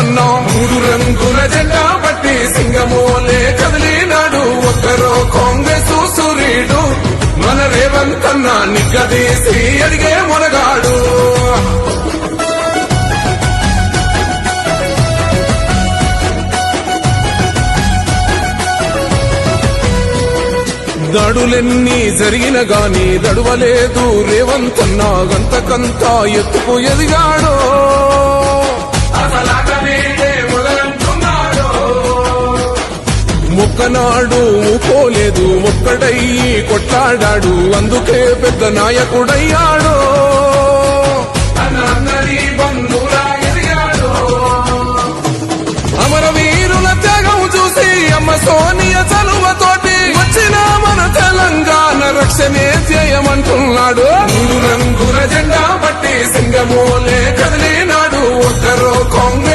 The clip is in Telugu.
రేవంతన్నా మూడు రంగుల జెండా బట్టి సింగమోలే కదిలినాడు ఒక్కరో కాంగ్రెస్ సూర్యుడు మన రేవంతన్నా నిగ్గదీసి అడిగే మొనగాడు దాడులెన్ని జరిగిన గాని దడువలేదు రేవంతన్నా గంతకంతా ఎత్తుకు ఎదిగాడో మొక్కనాడు ఊపోలేదు ఒక్కడయ్యి కొట్లాడాడు అందుకే పెద్ద నాయకుడయ్యాడో అమరవీరుల త్యాగం చూసి అమ్మ సోనియ చలువతోటి వచ్చిన మన తెలంగాణ రక్షణే చేయమంటున్నాడు మూడు రంగుల జెండా బట్టి సింగమోలే కదిలినాడు ఒక్కరో కాంగ్రెస్